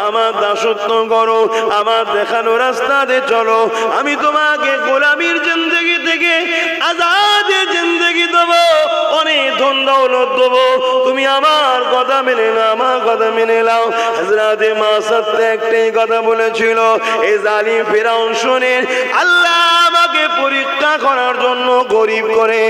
আমার দাসত্ব করো, আমার দেখানো রাস্তাতে চলো, আমি তোমাকে গোলামির জিন্দেগি থেকে আজাদের জিন্দেগি দেবো, অনেক ধন দৌলত দেবো, তুমি আমার কথা মেনে নাও, আমার কথা মেনে নাও। হযরতে মাসাদ একটাই কথা বলেছিল, এই জালিম ফেরাউন শোনেন, আল্লাহ আমাকে পরীক্ষা করার জন্য গরিব করে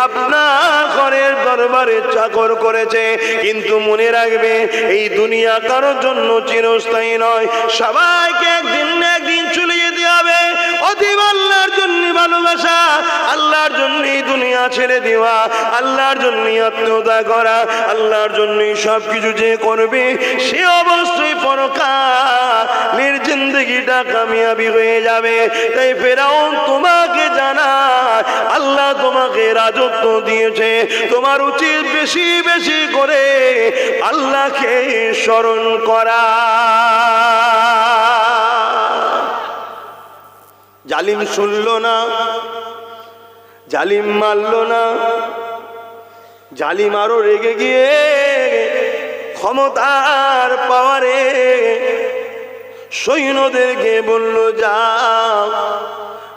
আপনার ঘরের দরবারে চাকর করেছে, কিন্তু মনে রাখবে এই দুনিয়া কারোর জন্য চিরস্থায়ী নয়, সবাইকে একদিন না একদিন চলে যেতে হবে। অতএব আল্লাহর জন্য ভালোবাসা, আল্লাহর জন্য দুনিয়া ছেড়ে দেওয়া, আল্লাহর জন্য আত্মীয়তা করা, আল্লাহর জন্য সবকিছু যে করবে সে অবশ্যই পরকালের জিন্দেগিটা কামিয়াবি হয়ে যাবে। তাই ফেরাউন তোমাকে জানায়, আল্লাহ তোমাকে রাজত্ব দিয়েছে, তোমার উচিত বেশি বেশি করে আল্লাহকে স্মরণ করা। জালিম শুনল না, জালিম মারল না, জালিম আরো রেগে গিয়ে ক্ষমতার পাওয়ারে সৈন্যদেরকে বলল, যাও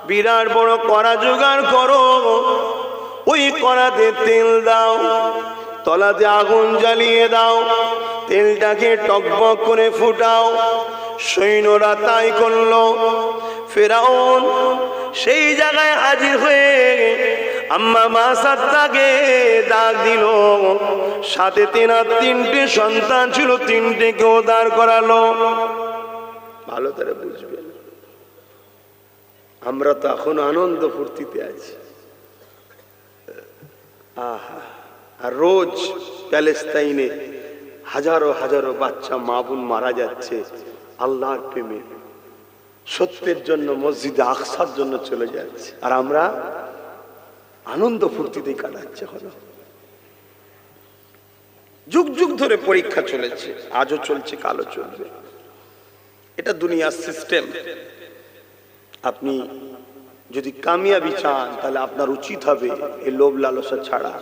বিরাট বড় কড়া জোগাড় করো, ওই কড়াতে তেল দাও, তলাতে আগুন জ্বালিয়ে দাও, তেলটাকে টকবক করে ফুটাও। সৈন্যরা তাই করলো। ফেরাউন সেই জায়গায় হাজির হয়ে আম্মা মাসাদকে ডাক দিল, সাথে তেনার তিনটে সন্তান ছিল, তিনটেকেও দাঁড় করালো। ভালো করে বুঝবেন, আমরা তো এখন আনন্দ ফুর্তিতে আছি, আহা, আর রোজ প্যালেস্তাইনে হাজারো হাজারো বাচ্চা মা বোন মারা যাচ্ছে আল্লাহর প্রেমে, সত্যের জন্য মসজিদে আকসার জন্য চলে যাচ্ছে, আর আমরা আনন্দ ফুর্তিতেই কাটাচ্ছে। হলো যুগ যুগ ধরে পরীক্ষা চলেছে, আজও চলছে, কালও চলবে, এটা দুনিয়ার সিস্টেম। আপনি যদি কামিয়াবি চান তাহলে আপনার উচিত হবে এই লোভ লালসা ছাড়া।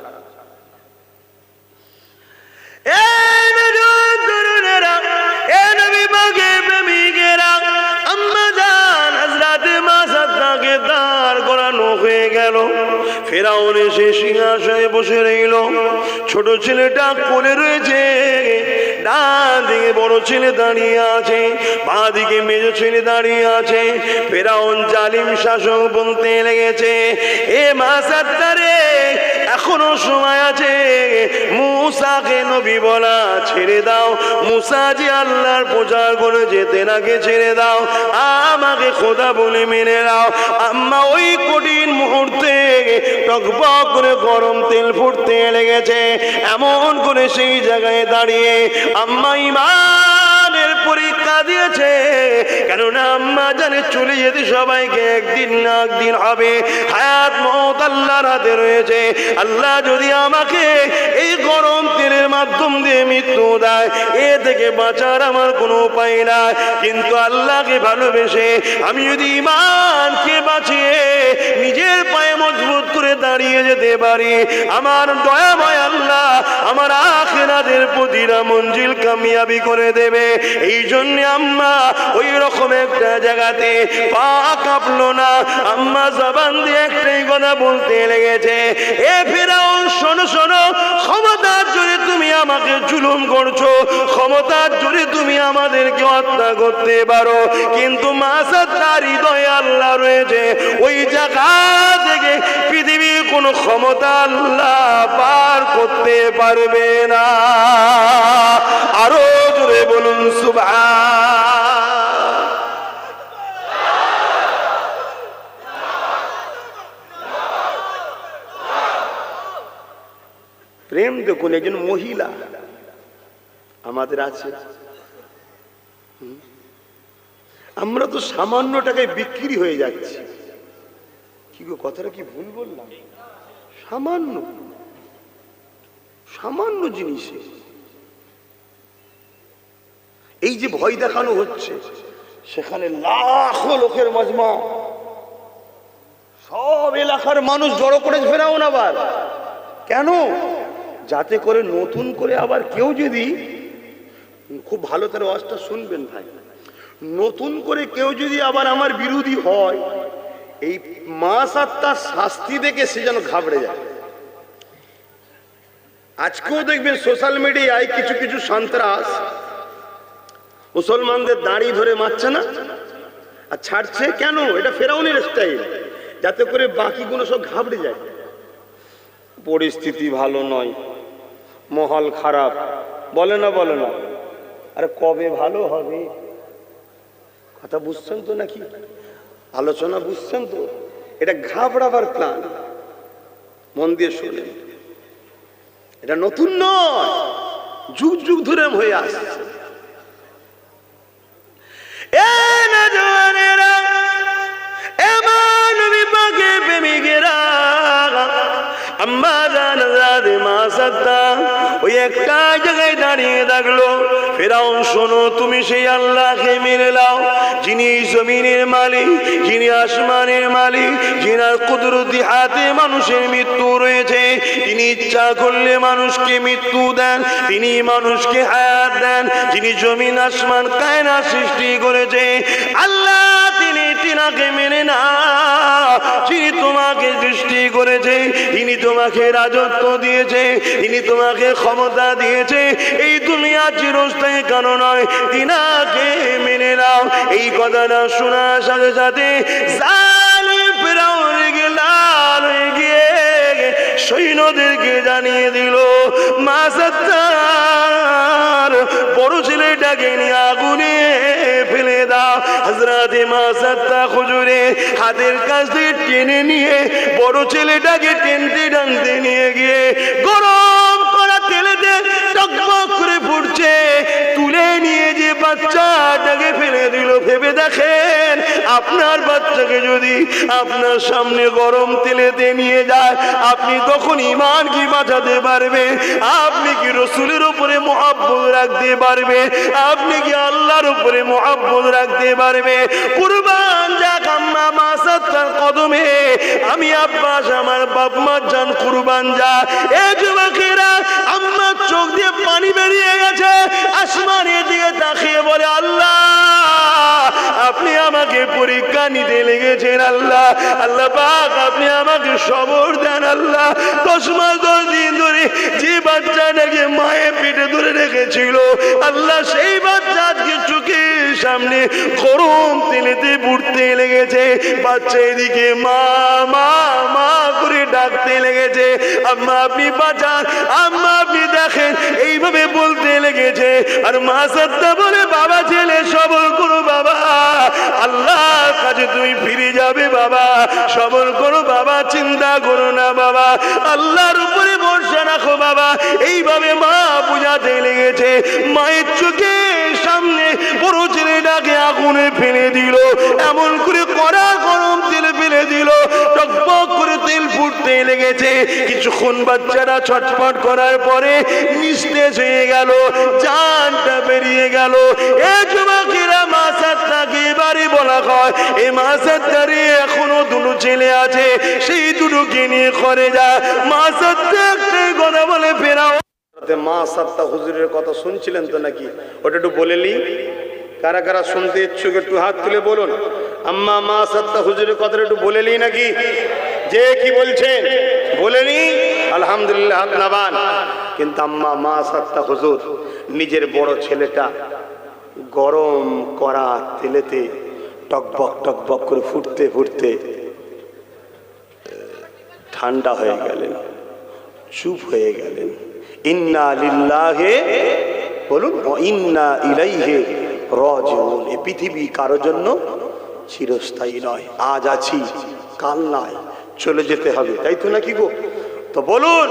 ফেরাউন এসে সিংহাসনে বসে রইল, ছোট ছেলেটা কোলে রয়েছে, ডান দিকে বড় ছেলে দাঁড়িয়ে আছে, বাঁ দিকে মেজ ছেলে দাঁড়িয়ে আছে। ফেরাউন জালিম শাসক বলতে লেগেছে, এ মাসাদ্দারে, এখনো সময় আছে, মুসাকে নবী বলা ছেড়ে দাও, মুসা যে আল্লাহর প্রচার করে যেতে নাকে ছেড়ে দাও, আমাকে খোদা বলে মেনে নাও। আম্মা ওই কঠিন মুহূর্তে টকবক করে গরম তেল ফুটতে লেগেছে, এমন করে সেই জায়গায় দাঁড়িয়ে আম্মা ইমানের পরীক্ষা দিয়েছে, কেননা আম্মা জানে চলে যেতে সবাইকে একদিন না একদিন হবে, হায়াত মওত আল্লাহর হাতে রয়েছে। আল্লাহ যদি আমাকে এই গরম তেলের মাধ্যম দিয়ে মৃত্যু দেয়, এ থেকে বাঁচার আমার কোনো উপায় নাই, কিন্তু আল্লাহকে ভালোবেসে আমি যদি ইমানকে বাঁচিয়ে নিজের পায়ে মজবুত করে দাঁড়িয়ে যেতে পারি, আমার দয়াময় আল্লাহ আমার আখিরাতের প্রতিটা মঞ্জিল কামিয়াবি করে দেবে। এই জন্য আম্মা ওই রকম একটা জায়গাতে পা কাঁপলো না, আম্মা জবান দিয়ে একটাই কথা বলতে লেগেছে, এ ফেরাউন শোনো শোনো, ক্ষমতার জোরে তুমি আমাকে জুলুম করছো, ক্ষমতার জোরে তুমি আমাদেরকে হত্যা করতে পারো, কিন্তু মাসাদার হৃদয়ে আল্লাহ রয়েছে, ওই জায়গা থেকে পৃথিবীর কোন ক্ষমতা আল্লাহ পার করতে পারবে না। আরো জোরে বলুন সুবহান। প্রেম দেখুন, একজন মহিলা আমাদের আছে, আমরা তো সামান্য টাকায় বিক্রি হয়ে যাচ্ছি। কি গো, কথাটা কি ভুল বললাম? সামান্য সামান্য জিনিসে এই যে ভয় দেখানো হচ্ছে, সেখানে লাখো লোকের মাজমা, সব এলাকার মানুষ জড়ো করে ফেরাউন আবার কেন? যাতে করে নতুন করে আবার কেউ যদি খুব ভালো করে ওয়াজটা শুনবেন ভাই। নতুন করে কেউ যদি আবার আমার বিরোধী হয়, এই মা সাতটা শাস্তি দেখে সে যেন ঘাবড়ে যায়। আজকেও দেখবেন সোশ্যাল মিডিয়ায় কিছু কিছু সন্ত্রাস মুসলমানদের দাড়ি ধরে মারছে না, আর ছাড়ছে কেন? এটা ফেরাউনের স্টাইল, যাতে করে বাকিগুলো সব ঘাবড়ে যায়। পরিস্থিতি ভালো নয়, মহল খারাপ, বলে না বলে না। আরে কবে ভালো হবে? কথা বুঝছেন তো নাকি? আলোচনা বুঝছেন তো? এটা ঘাবড়াবার প্ল্যান। মন দিয়ে শোনেন, এটা নতুন নয়, যুগ যুগ ধরে হয়ে আসছে। ওই একটা জায়গায় দাঁড়িয়ে থাকলো। ফেরাউন, শোনো, তুমি সেই আল্লাহকে মেনে নাও যিনি জমিনের মালিক, যিনি আসমানের মালিক, যিনার কুদরতি হাতে মানুষের মৃত্যু রয়েছে। তিনি ইচ্ছা করলে মানুষকে মৃত্যু দেন, তিনি মানুষকে হায়াত দেন। যিনি জমিন আসমান কায়নাত সৃষ্টি করেছে আল্লাহ, তিনি তিনাকে মেনে নাও। যিনি তোমাকে সৃষ্টি করেছে, তিনি তোমাকে রাজত্ব দিয়েছে, তিনি তোমাকে ক্ষমতা দিয়েছে, এই দুনিয়া চিরস্থায়ী কারণ নয়, তিনাকে মেনে নাও। এই কথাটা শোনার সাথে সাথে জালিম ফেরাউন রেগে লাল হয়ে গিয়ে সৈন্যদেরকে জানিয়ে দিল, মা সাত্তার বড় ছেলেটাকে নিয়ে আগুনে ফেলে দাও। হযরতে মা সাত্তা হুজুরে হাতের কাছ থেকে টেনে নিয়ে বড় ছেলেটাকে টেনতে টানতে নিয়ে গিয়ে গরম করা তেলেতে টকবক করে ফুটছে তুলে নিয়ে যে বাচ্চাটাকে ফেলে দিল। ভেবে দেখেন, আপনার বাচ্চাকে যদি আপনার সামনে গরম তেলেতে নিয়ে যায়, আপনি তখন ঈমান কি বাঁচাতে পারবে? আপনি কি রাসূলের উপরে মুহাব্বত রাখতে পারবে? আপনি কি আল্লাহর উপরে মুহাব্বত রাখতে পারবে? কুরবান যাক আম্মা মা সাত্তার কদমে, আমি আব্বাস আমার বাপ মা জান কুরবান যা। এ যুবকেরা, আম্মা চোখ দিয়ে পানি বেরিয়ে গেছে, আসমানের দিকে তাকিয়ে বলে, আল্লাহ আপনি আমাকে পরীক্ষা নিতে লেগেছেন। আল্লাহ, আল্লাহ পাক আপনি আমাকে সবর দেন। আল্লাহ 10 মাস 10 দিন ধরে যে বাচ্চাটাকে মায়ের পেটে ধরে রেখেছিল, আল্লাহ সেই বাচ্চা আজকে চোখের সামনে গরম তেলেতে বুড়তে লেগেছে। বাচ্চা এদিকে মা মা মা করে ডাকতে লেগেছে, আম্মা আপনি বাঁচান, আম্মা আপনি দেখেন, এইভাবে বলতে লেগেছে। আর মা সাত্তা বলে, বাবা ছেলে সবর করো বাবা, আল্লাহর কাছে তুমি ফিরে যাবে বাবা, সবর করো বাবা, চিন্তা করো না বাবা, আল্লাহর উপরে ভরসা রাখো বাবা। এইভাবে মা বুঝাতে লেগেছে। মায়ের চোখের সামনে বড় ছেলেটাকে আগুনে ফেলে দিল, এমন করে কড়া গরম তেল ফেলে দিল, টকবক করে তেল ফুটতে লেগেছে। কিছুক্ষণ বাচ্চারা ছটফট করার পরে নিস্তেজ হয়ে গেল, জানটা বেরিয়ে গেল। এ যুবকেরা, মা সাত্তাকে এবারে বলা হয়, এ মা সাত্তারে এখনো দুটো ছেলে আছে, সেই দুটোকে নিয়ে করে যা। মা সাত্তা একটাই কথা বলে, ফেরাও। মা সাত্তা হুজুরের কথা শুনছিলেন তো নাকি? ওটা একটু বলে নি, কারা কারা শুনতে ইচ্ছুক একটু হাত তুলে বলুন। আম্মা মা সাত্তা হুজুরের কথাটা একটু বলে নি নাকি? যে কি বলছেন বলেনি? আলহামদুলিল্লাহ, হাত নামান। কিন্তু আম্মা মা সাত্তা হুজুর নিজের বড় ছেলেটা গরম করা তেলেতে টকবক টকবক করে ফুটতে ফুটতে ঠান্ডা হয়ে গেলেন, চুপ হয়ে গেলেন। ইন্না লিল্লাহি বলুন, ইন্না ইলাইহি রাজিউন। এই পৃথিবী কারো জন্য চিরস্থায়ী নয়, আজ আছি কাল নাই, চলে যেতে হবে, তাই তো নাকি গো? তো বলুন,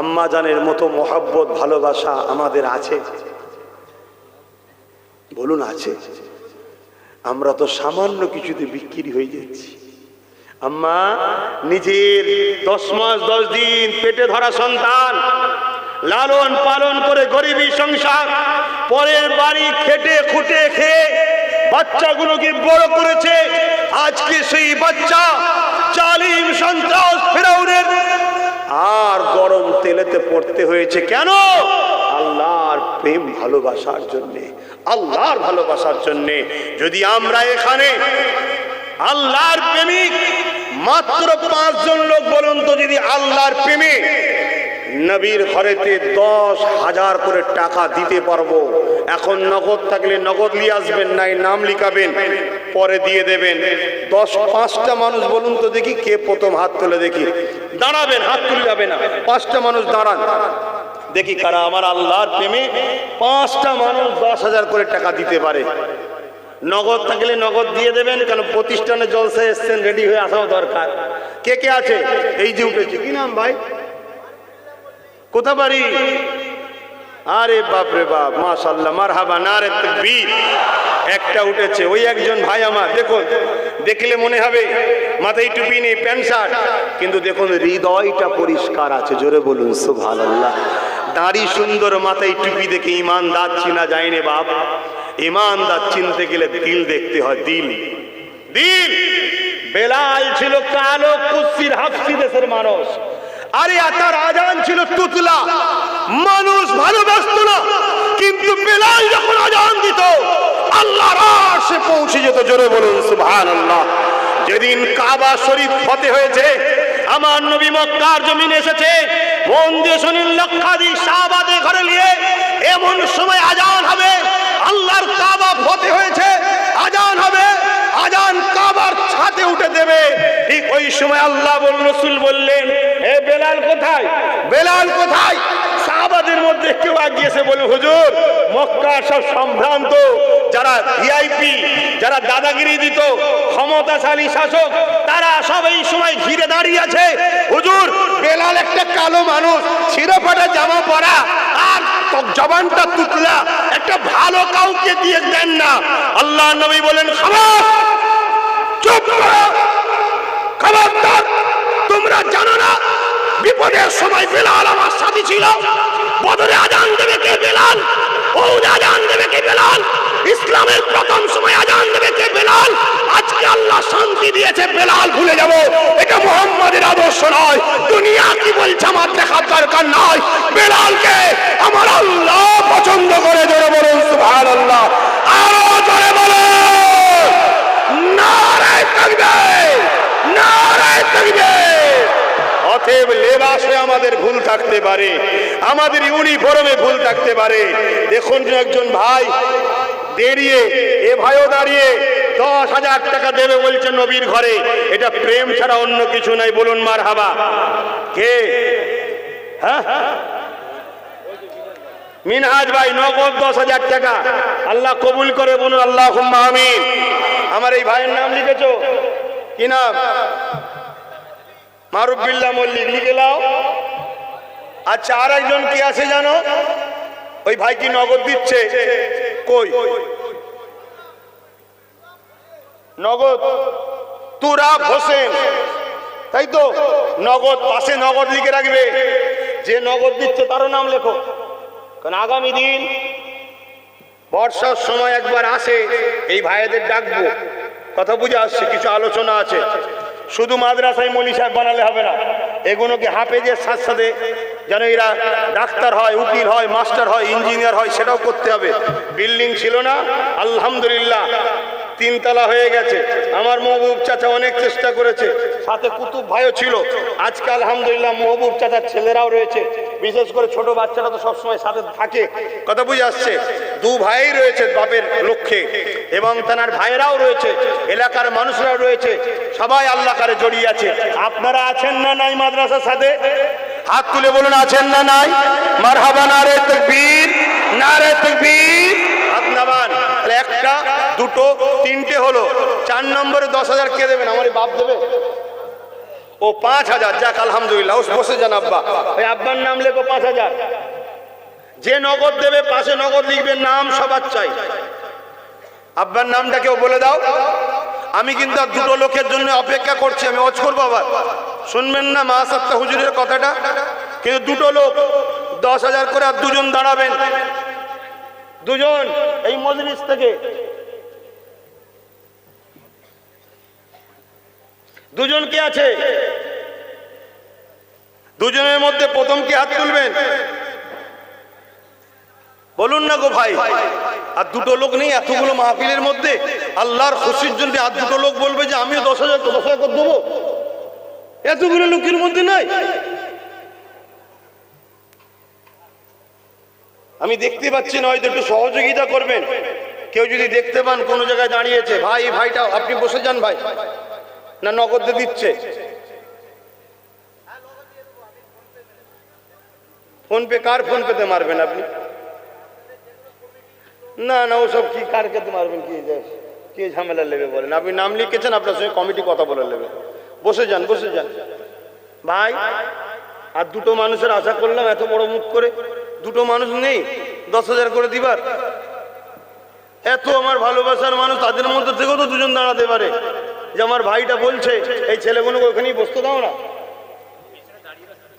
আম্মা জানের মতো মহব্বত ভালোবাসা আমাদের আছে? বলুন আছে? আমরা তো সামান্য কিছুতে বিক্রি হয়ে যাচ্ছি। আম্মা নিজের 10 মাস 10 দিন পেটে ধরা সন্তান লালন পালন করে গরিবী সংসার, পরের বাড়ি খেটে খুঁটে খেয়ে বাচ্চাগুলোকে বড় করেছে। আজকে সেই বাচ্চা জালিম সন্ত্রাস ফেরাউনের আর গরম তেলেতে পড়তে হয়েছে কেন? আল্লাহর প্রেম ভালোবাসার জন্যে, আল্লাহর ভালোবাসার জন্যে। যদি আমরা এখানে আল্লাহর প্রেমিক মাত্র 5 জন লোক বলুন তো, যদি আল্লাহর প্রেমে নবীর ঘরেতে 10,000 করে টাকা দিতে পারবো। এখন নগদ থাকলে নগদ নিয়ে আসবেন, নাই নাম লিখাবেন, পরে দিয়ে দেবেন। 5টা মানুষ বলুন তো দেখি, কে প্রথম হাত তুলে দেখি? দাঁড়াবেন, হাত তুলে যাবে না। 5টা মানুষ দাঁড়ান দেখি কারা আমার আল্লাহর প্রেমে 5টা মানুষ 10,000 করে টাকা দিতে পারে। নগদ থাকলে নগদ দিয়ে দেবেন, কেন প্রতিষ্ঠানে জলসায় এসছেন, রেডি হয়ে আসাও দরকার। কে কে আছে? এই যে উঠেছে, কি নাম ভাই? কোথা বাড়ি? আরে বাপ রে বাপ, মাশাআল্লাহ, মারহাবা, নারে তাকবীর। একটা উঠেছে, ওই একজন ভাই আমার। দেখুন, দেখলে মনে হবে মাথায় টুপি নেই, প্যান্ট শার্ট, কিন্তু দেখুন হৃদয়টা পরিষ্কার আছে। জোরে বলুন সুবহানাল্লাহ। দাড়ি সুন্দর, মাথায় টুপি দেখে ইমানদার চিনা যায় না বাপ। ইমানদার চিনতে গেলে দিল দেখতে হয়, দিল। দিল। বেলাল ছিল কালো কুচ্ছির হাফসি দেশের মানুষ। আরে তার আজান ছিল তুতলা, মানুষ ভালোবাসত না, কিন্তু বেলাল যখন আজান দিত আল্লাহর আরশে পৌঁছে যেত। জোরে বলুন সুবহানাল্লাহ। যেদিন কাবা শরীফ ফতে হয়েছে, আমার নবী মক্কার জমিনে এসেছে, মন দিয়ে শুনুন, লক্ষাধিক সাহাবাদের ঘরে নিয়ে এমন সময় আজান হবে, আল্লাহর কাবা ফতে হয়েছে, আজান হবে, আজান কাবার ছাদে উঠে দেবে। ঠিক ওই সময় আল্লাহ রাসূল বললেন, হে বেলাল কোথায়? বেলাল কোথায়? সাহাবাদের মধ্যে কেউ আগিয়েছে বলে, হুজুর, মক্কার সব সম্ভ্রান্ত যারা ভিআইপি, যারা দাদাগিরি দিত, ক্ষমতাশালী শাসক, তারা সব এই সময় ঘিরে দাঁড়িয়ে আছে। হুজুর, বেলাল একটা কালো মানুষ, ছিঁড়ে-ফাটা জামা পরা, আর জবানটা তুতলা, একটা ভালো কাউকে দিয়ে দেন না। আল্লাহ নবী বলেন, খামোশ, চুপ করো, খবরদার, তোমরা জানো না বিপদের সময় বেলাল আমার সাথী ছিল। বদরে আজান দেবে কে? বেলাল। ওহুদে আজান দেবে কে? বেলাল। ইসলামের প্রথম সময় আজান দেবে কে? বেলাল। আজকে আল্লাহ শান্তি দিয়েছে, বেলাল ভুলে যাব, এটা মুহাম্মাদের আদর্শ নয়। দুনিয়া কি বলছে আমার দেখার দরকার নয়। বেলালকে আমার আল্লাহ পছন্দ করে। জোরে বলুন সুবহানাল্লাহ। আরো জোরে বলুন নারে তাকবীর, নারে তাকবীর। অতএব লেবাসে আমাদের ভুল থাকতে পারে, আমাদের ইউনিফর্মে ভুল থাকতে পারে। দেখুন একজন ভাই দাঁড়িয়ে, এ ভাইও দাঁড়িয়ে 10,000 টাকা দেবে বলছে নবীর ঘরে। এটা প্রেম ছাড়া অন্য কিছু নাই। বলুন মারহাবা। কে? হ্যাঁ, মিনহাজ ভাই, নগদ 10,000 টাকা। আল্লাহ কবুল করে, বলুন আল্লাহুম্মা আমিন। আমার এই ভাইয়ের নাম লিখেছো? কি নাম? মারুফ বিল্লাহ মল্লিক, লিখে নাও। আচ্ছা, আর একজন কি আছে জানো? ওই ভাই কি নগদ দিচ্ছে? কই নগদ? তুরাব হোসেন, তাই তো? নগদ, পাশে নগদ লিখে রাখবে। যে নগদ দিচ্ছে তারও নাম লেখো, কারণ আগামী দিন বর্ষার সময় একবার আসে, এই ভাইদের ডাকবো। কথা বুঝে আসছে? কিছু আলোচনা আছে। শুধু মাদ্রাসায় মৌলী সাহেব বানালে হবে না, এগুলোকে হাফেজের সাথে সাথে যেন এরা ডাক্তার হয়, উকিল হয়, মাস্টার হয়, ইঞ্জিনিয়ার হয়, সেটাও করতে হবে। বিল্ডিং ছিল না, আলহামদুলিল্লাহ 3 তলা হয়ে গেছে। আমার মহবুব চাচা অনেক চেষ্টা করেছে, সাথে কুতুব ভাইও ছিল। আজকে আলহামদুলিল্লাহ মহবুব চাচার ছেলেরাও রয়েছে, বিশেষ করে ছোট বাচ্চারা তো সবসময় সাথে থাকে। কথা বুঝে আসছে? 2 ভাই রয়েছে বাপের লক্ষ্যে, এবং তার ভাইয়েরাও রয়েছে, এলাকার মানুষরাও রয়েছে, সবাই আল্লাহ কারে জড়িয়ে আছে। আপনারা আছেন না নাই মাদ্রাসার সাথে? হাত তুলে বলুন, আছেন না নাই? মারহাবা, নারে তাকবীর, নারে তাকবীর। হাত নামান। একটা, দুটো, 3টে হলো। 4 নম্বরে 10,000 কে দেবেন? আমার বাপ দেবে। ও 5,000। যাক আলহামদুলিল্লাহ। বসে যান আব্বা। ওই আব্বার নাম লেখো 5,000। যে নগদ দেবে পাশে নগদ লিখবে, নাম সবার চাই। আব্বার নামটা কেউ বলে দাও। আমি কিন্তু আর 2টো লোকের জন্য অপেক্ষা করছি। আমি ওয়াজ করবো আবার, শুনবেন না মা সাত্তা হুজুরের কথাটা? কিন্তু 2টো লোক 10,000 করে, আর 2 জন দাঁড়াবেন। 2 জন এই মজলিস থেকে, 2 জন কে আছে? 2 জনের মধ্যে প্রথম কি হাত তুলবেন? বলুন না গো ভাই, আর দুটো লোক নেই এতগুলো মাহফিলের মধ্যে? আল্লাহর খুশির জন্য আর দুটো লোক বলবে যে আমিও 10,000 করে দেবো, এতগুলো লোকের মধ্যে নাই? আমি দেখতে পাচ্ছি না, হয়তো একটু সহযোগিতা করবেন। কেউ যদি দেখতে পান কোনো জায়গায় দাঁড়িয়েছে, ভাই ভাইটা আপনি বসে যান ভাই, না নগদে দিচ্ছে? ফোন পে, কার ফোন পেতে মারবেন আপনি? না না, ওসব কি কার পেতে মারবেন? কি ঝামেলা নেবে বলেন? আপনি নাম লিখেছেন, আপনার সঙ্গে কমিটি কথা বলে নেবে। বসে যান, বসে যান ভাই। আর দুটো মানুষের আশা করলাম এত বড় মুখ করে, দুটো মানুষ নেই 10,000 করে দিবার? এত আমার ভালোবাসার মানুষ, তাদের মধ্যে থেকেও তো দুজন দাঁড়াতে পারে যে আমার ভাইটা বলছে এই ছেলেগুলোকে ওখানেই বসতে দাও না,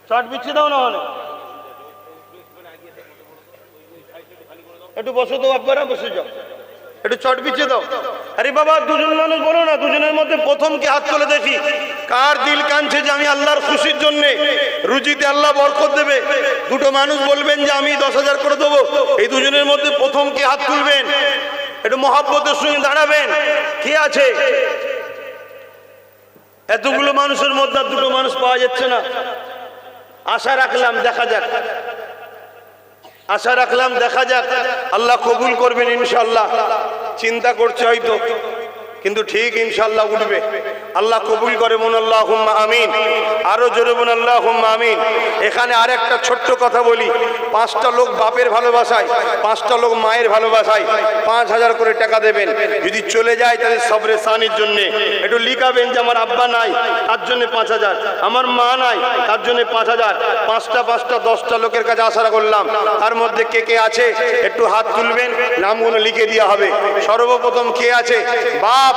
চাট বিছিয়ে দাও না, হলে একটু বসো তো আপনারা, বসে যাও, একটু চট বিছিয়ে দাও। আরে বাবা, দুজন মানুষ বলো না, দুজনের মধ্যে প্রথম কি হাত তুলে দেখি কার দিল কাঁদছে যে আমি আল্লাহর খুশির জন্য, রুজিতে আল্লাহ বরকত দেবে, দুটো মানুষ বলবেন যে আমি 10,000 করে দেবো। এই দুজনের মধ্যে প্রথম কি হাত তুলবেন, একটু মহব্বতের সঙ্গে দাঁড়াবেন। কে আছে? এতগুলো মানুষের মধ্যে আর দুটো মানুষ পাওয়া যাচ্ছে না। আশা রাখলাম, দেখা যাক, আশা রাখলাম, দেখা যাক, আল্লাহ কবুল করবেন ইনশাআল্লাহ। চিন্তা করছে হয়তো, কিন্তু ঠিক ইনশাআল্লাহ উঠবে। আল্লাহ কবুল করে, বলুন আল্লাহুম্মা আমিন। আরো জোরে বলুন আল্লাহুম্মা আমিন। এখানে আরেকটা ছোট্ট কথা বলি, 5টা লোক বাপের ভালোবাসায়, 5টা লোক মায়ের ভালোবাসায় 5,000 করে টাকা দেবেন। যদি চলে যায় তাদের সবরে সানির জন্য একটু লিখাবেন যে আমার আব্বা নাই, তার জন্য 5,000, আমার মা নাই, তার জন্য 5,000। 5টা 10টা লোকের কাছে আশা করলাম। তার মধ্যে কে কে আছে একটু হাত তুলবেন, নামগুলো লিখে দেওয়া হবে। সর্বপ্রথম কে আছে? বাপ,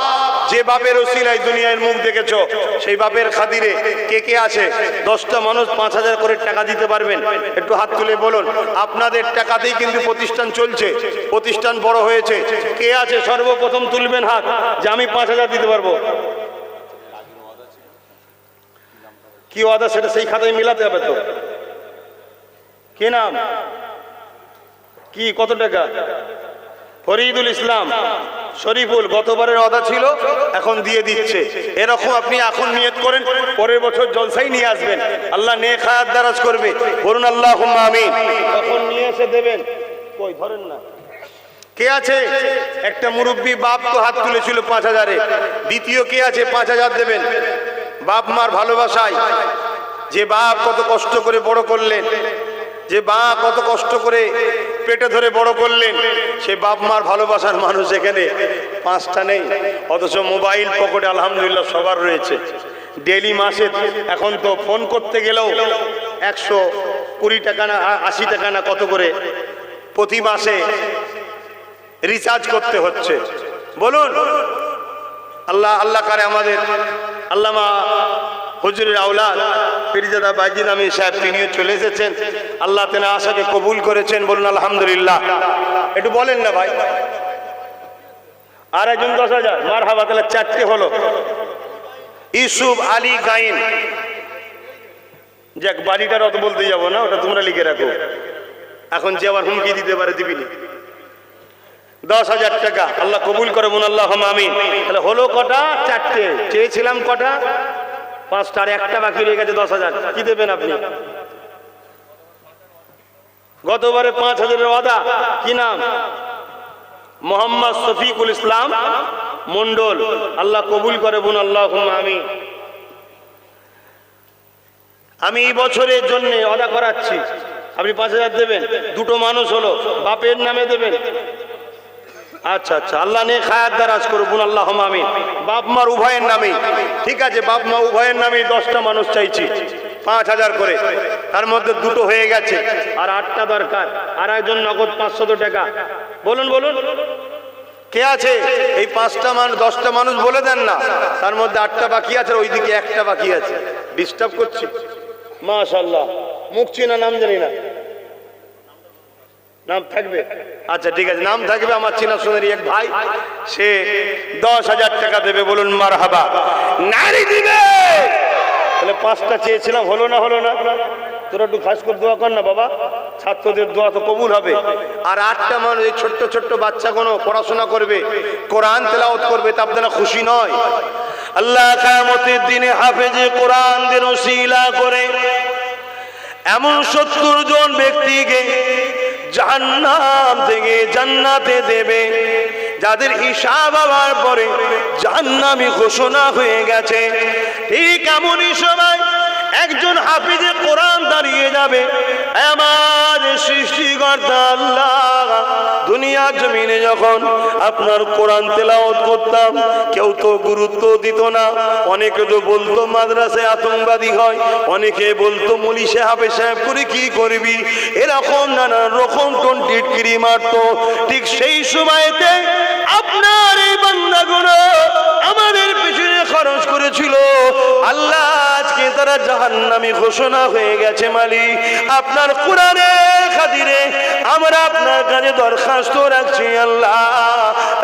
যে বাপের ওসিলায় দুনিয়ার মুখ দেখেছো, সেই বাপের খাতিরে কে কে আছে? 10টা মানুষ 5,000 করে টাকা দিতে পারবেন? একটু হাত তুলে বলুন। আপনাদের টাকাতেই কিন্তু প্রতিষ্ঠান চলছে, প্রতিষ্ঠান বড় হয়েছে। কে আছে সর্বপ্রথম তুলবেন হাত যে আমি 5,000 দিতে পারবো? কি ওয়াদা সেটা সেই খাতায় মিলাতে হবে তো। কি নাম, কি, কত টাকা? ফরিদুল ইসলাম শরীফুল, গতবারের ওয়াদা ছিল, এখন দিয়ে দিচ্ছে। এরকম আপনি এখন নিয়ত করেন, পরের বছর জলসাই নিয়ে আসবেন, আল্লাহ নেক হায়াত দারাজ করবে। বলুন আল্লাহুম্মা আমিন। তখন নিয়ে এসে দেবেন। কই ধরেন না, কে আছে? একটা মুরব্বী বাপ তো হাত তুলেছিল 5,000-এ। দ্বিতীয় কে আছে? 5,000 দেবেন। বাপ মার ভালোবাসায়, যে বাপ কত কষ্ট করে বড় করলেন, যে বাপ কত কষ্ট করে পেটে ধরে বড় করলেন, সে বাপ মার ভালোবাসার মানুষ এখানে 5টা নেই। অথচ মোবাইল পকেটে আলহামদুলিল্লাহ সবার রয়েছে। ডেলি মাসে, এখন তো ফোন করতে গেলেও 120 টাকা না 80 টাকা না কত করে প্রতি মাসে রিচার্জ করতে হচ্ছে। বলুন আল্লাহ আল্লাহ করে আমাদের আল্লামা হুজুরের আওলাদ পীরজাদা বাইজিদ আমিন সাহেব, তিনিও চলে এসেছেন। আল্লাহ তেনা আশাকে কবুল করেছেন। বলুন আলহামদুলিল্লাহ। একটু বলেন না ভাই। আর একজন 10,000, মারহাবা, তাহলে 4টে হলো। ইউসুফ আলী গাইন, যাক বাড়িটার অত বলতে যাবো না, ওটা তোমরা লিখে রাখো। এখন যে আবার হুমকি দিতে পারে, দিবিনি। 10,000 টাকা আল্লাহ কবুল করে, বলুন আল্লাহুম্মা আমিন। তাহলে হলো কটা? 4টে। চেয়েছিলাম কটা? 5টা, আর একটা বাকি রয়ে গেছে 10,000। কি দেবেন আপনি? গতবারে 5,000-এর ওয়াদা। কি নাম? মোহাম্মদ শফিকুল ইসলাম মন্ডল, আল্লাহ কবুল করে, বলুন আল্লাহুম্মা আমিন। আমি এই বছরের জন্য ওয়াদা করাচ্ছি, আপনি 5,000 দেবেন। দুটো মানুষ হলো, বাপের নামে দেবেন। আচ্ছা আচ্ছা, আল্লাহ নেক হায়াত দারাজ করুন, বলুন আল্লাহুম্মা আমিন। বাপ মার উভয়ের নামে, ঠিক আছে, বাপ মা উভয়ের নামে 10টা মানুষ চাইছি, 5,000 করে। তার মধ্যে দুটো হয়ে গেছে, আর 8টা দরকার। আর একজন নগদ 500 টাকা। বলুন বলুন, কে আছে? এই 5টা মানুষ, 10টা মানুষ বলে দেন না। তার মধ্যে 8টা বাকি আছে, ওইদিকে 1টা বাকি আছে। ডিস্টার্ব করছি? মাশাআল্লাহ। মুখ চিনা, নাম জানি না। নাম থাকবে? আচ্ছা ঠিক আছে, নাম থাকবে। আমার চিনা সোনারি এক ভাই, সে 10,000 টাকা দেবে। বলুন মারহাবা। নারী দিবে। তাহলে 5টা চেয়েছিলাম, হলো না? হলো না? তোরা একটু খাস করে দোয়া কর না বাবা। ছাত্রদের দোয়া তো কবুল হবে। আর 8টা মানুষ এই ছোট্ট ছোট্ট বাচ্চাগুলো পড়াশোনা করবে, কোরআন তেলাওয়াত করবে, তা আপনারা খুশি নয়? আল্লাহ কিয়ামতের দিনে হাফেজে কোরআনদের ওসিলা করে এমন 70 জন ব্যক্তিকে জাহান্নাম থেকে জান্নাতে দেবে, যাদের হিসাব হওয়ার পরে জাহান্নামী ঘোষণা হয়ে গেছে। ঠিক এমনই সময় একজন হাফিজে কোরআন দাঁড়িয়ে যাবে, আমার সৃষ্টিকর্তা আল্লাহ, দুনিয়ার জমিনে যখন আপনার কোরআন তেলাওয়াত করতাম কেউ তো গুরুত্ব দিত না, অনেকে তো বলতো মাদ্রাসায় আতঙ্কবাদী হয়, অনেকে বলতো মলি সাহেব সাহেব করে কি করবি, এরকম নানান রকম টিটকিরি মারতো। ঠিক সেই সময়তে আপনার এই বান্দাগুলো আমাদের পিছনে খরচ করেছিল, আল্লাহ আজকে তারা জাহান্নামী ঘোষণা হয়ে গেছে। মালিক, আপনার কোরআনের খাতিরে আমরা আপনার কাছে দরখাস্ত রাখছি, আল্লাহ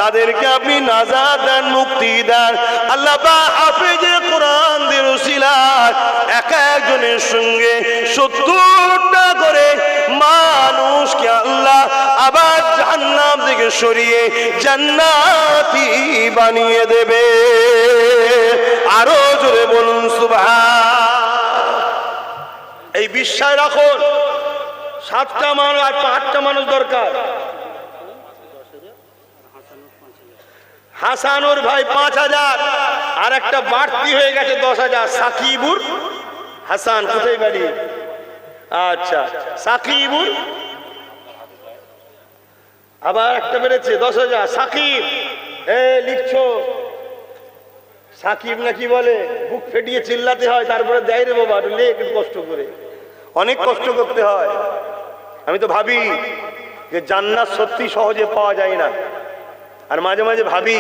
তাদেরকে আপনি নাজাত দেন, মুক্তি দেন। আল্লাহ বা হাফেজে কোরআনদের ওসিলায় এক একজনের সঙ্গে 70টা করে মানুষকে আল্লাহ আবার জাহান্নাম থেকে সরিয়ে জান্নাতি বানিয়ে দেবে। আরো জোরে বলুন সুবহান। এই বিশ্বাস রাখুন, 7টা মানুষ আর 8টা মানুষ দরকার। হাসানুর ভাই 5000, আর একটা বাড়তি হয়ে গেছে 10000। সাকিবুর হাসান কোথায় বাড়ি? আচ্ছা, সাকিবুর আবার একটা বেড়েছে 10000। সাকিব, লিখছো সাকিব নাকি বলে, বুক ফেটিয়ে চিল্লাতে হয়, তারপরে দেয় রে বাবা, লেখ কষ্ট করে, অনেক কষ্ট করতে হয়। আমি তো ভাবি যে জান্নাত সত্যি সহজে পাওয়া যায় না, আর মাঝে মাঝে ভাবি